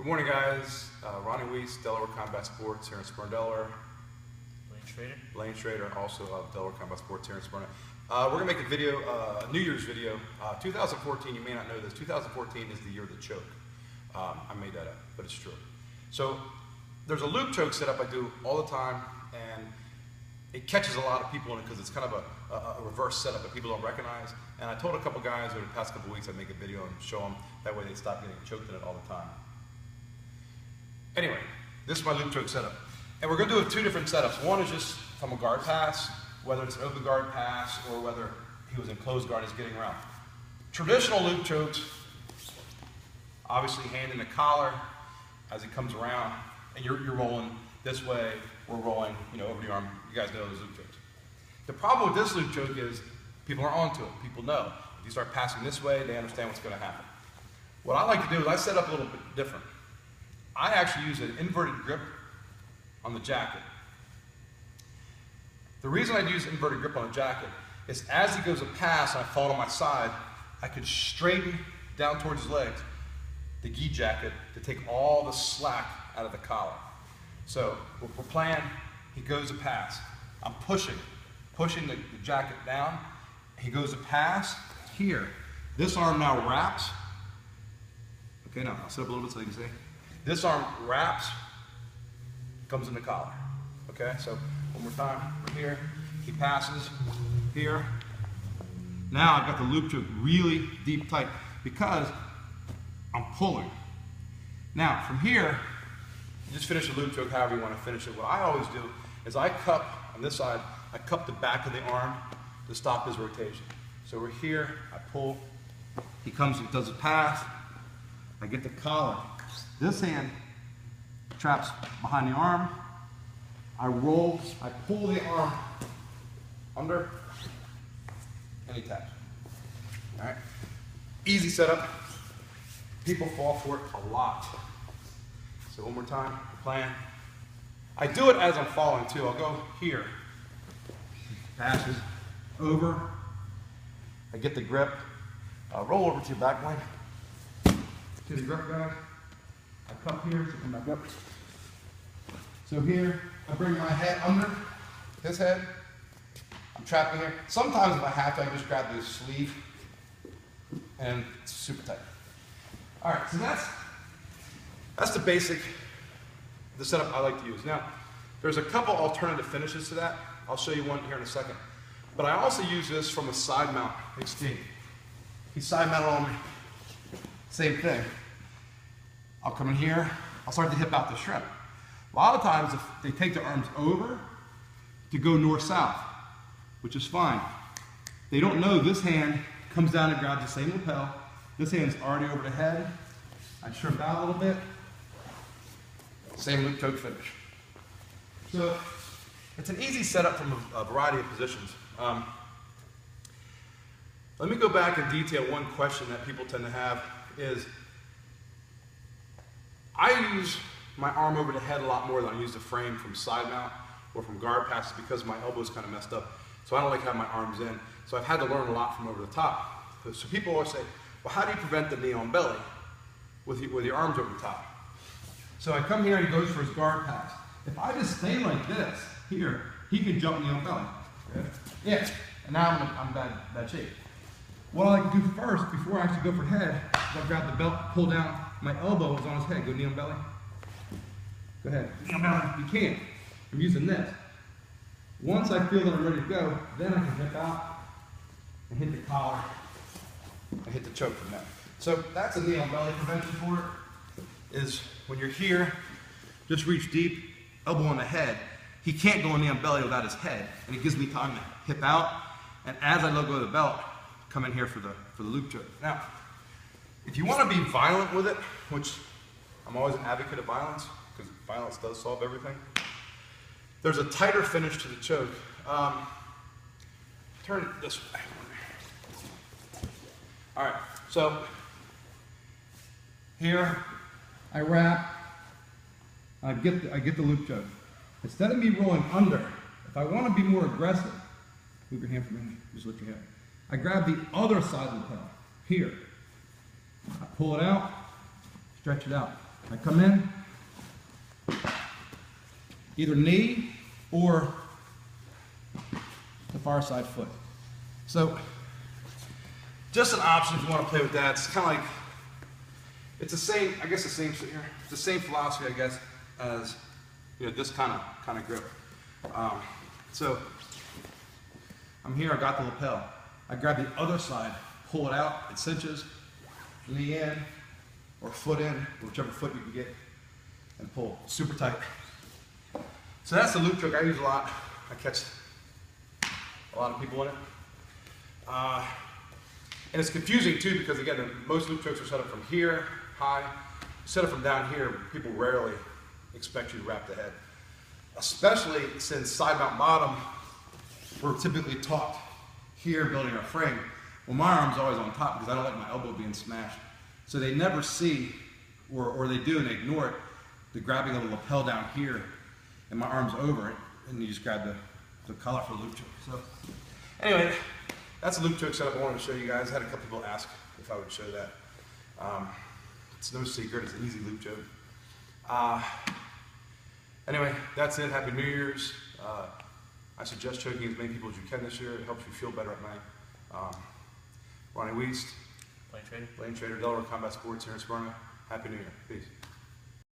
Good morning, guys. Ronnie Wuest, Delaware Combat Sports here in Smyrna, Delaware. Blaine Schrader, also of Delaware Combat Sports here in Smyrna. We're going to make a video, a New Year's video. 2014, you may not know this, 2014 is the year of the choke. I made that up, but it's true. So there's a loop choke setup I do all the time, and it catches a lot of people in it because it's kind of a reverse setup that people don't recognize. And I told a couple guys over the past couple weeks I'd make a video and show them, that way they'd stop getting choked in it all the time. Anyway, this is my loop choke setup. And we're going to do two different setups. One is just from a guard pass, whether it's an open guard pass or whether he was in closed guard, he's getting around. Traditional loop chokes, obviously hand in the collar as he comes around, and you're rolling this way, we're rolling, over the arm. You guys know those loop chokes. The problem with this loop choke is people are onto it. People know. If you start passing this way, they understand what's going to happen. What I like to do is I set up a little bit different. I actually use an inverted grip on the jacket. The reason I use inverted grip on the jacket is as he goes to pass and I fall to my side, I could straighten down towards his legs the gi jacket to take all the slack out of the collar. So we're playing, he goes to pass. I'm pushing the jacket down. He goes to pass here. This arm now wraps. Okay, now I'll sit up a little bit so you can see. This arm wraps, comes in the collar. Okay, so one more time, we're here. He passes here. Now I've got the loop choke really deep tight because I'm pulling. Now from here, you just finish the loop choke however you want to finish it. What I always do is I cup on this side, I cup the back of the arm to stop his rotation. So we're here, I pull, he comes and does a pass, I get the collar. This hand traps behind the arm. I roll, I pull the arm under, and he taps. All right, easy setup. People fall for it a lot. So one more time, plan. I do it as I'm falling too. I'll go here, passes over. I get the grip. Roll over to your back line. To the grip, guys. I cup here, so come back up. So here, I bring my head under his head. I'm trapping here. Sometimes if I have to, I just grab the sleeve and it's super tight. All right, so that's the basic, the setup I like to use. Now, there's a couple alternative finishes to that. I'll show you one here in a second. But I also use this from a side mount extend. He's side mounted on me. Same thing. I'll come in here, I'll start to hip out the shrimp. A lot of times if they take their arms over to go north-south, which is fine. They don't know this hand comes down and grabs the same lapel. This hand's already over the head. I shrimp out a little bit. Same loop choke finish. So it's an easy setup from a variety of positions. Let me go back and detail one question that people tend to have is, I use my arm over the head a lot more than I use the frame from side mount or from guard passes because my elbow's kind of messed up. So I don't like having my arms in. So I've had to learn a lot from over the top. So people always say, well, how do you prevent the knee on belly with your arms over the top? So I come here and he goes for his guard pass. If I just stay like this, here, he can jump knee on belly. Okay? Yeah, and now I'm in bad shape. What I like to do first, before I actually go for head, is I'll grab the belt, pull down, my elbow is on his head. Go knee on belly. Go ahead. Knee on belly. You can't. I'm using this. Once I feel that I'm ready to go, then I can hip out and hit the collar and hit the choke from there. So that's a knee on belly prevention for it, is when you're here, just reach deep, elbow on the head. He can't go on knee on belly without his head, and it gives me time to hip out, and as I let go of the belt, come in here for the loop choke. Now, if you want to be violent with it, which I'm always an advocate of violence, because violence does solve everything, there's a tighter finish to the choke. Turn it this way. All right, so here I wrap, I get the loop choke. Instead of me rolling under, if I want to be more aggressive, move your hand from me, just lift your hand. I grab the other side of the lapel, here. I pull it out, stretch it out. I come in, either knee or the far side foot. So, just an option if you want to play with that. It's kind of like, it's the same, I guess the same, it's the same philosophy, I guess, as this kind of grip. So, I'm here, I got the lapel. I grab the other side, pull it out, it cinches, knee in, or foot in, whichever foot you can get, and pull, super tight. So that's the loop trick I use a lot. I catch a lot of people in it. And it's confusing too because again, most loop tricks are set up from here, high. Set up from down here, people rarely expect you to wrap the head. Especially since side mount bottom, we're typically taught here building our frame. Well, my arm's always on top because I don't like my elbow being smashed. So they never see, or they do and they ignore it, the grabbing of the lapel down here and my arm's over it, and you just grab the collar for the loop trick. So anyway, that's a loop trick setup I wanted to show you guys. I had a couple people ask if I would show that. It's no secret, it's an easy loop joke. Anyway, that's it. Happy New Year's. I suggest choking as many people as you can this year. It helps you feel better at night. Ronnie Wuest, Lane Trader. Lane Trader, Delaware Combat Sports here in Smyrna. Happy New Year. Peace.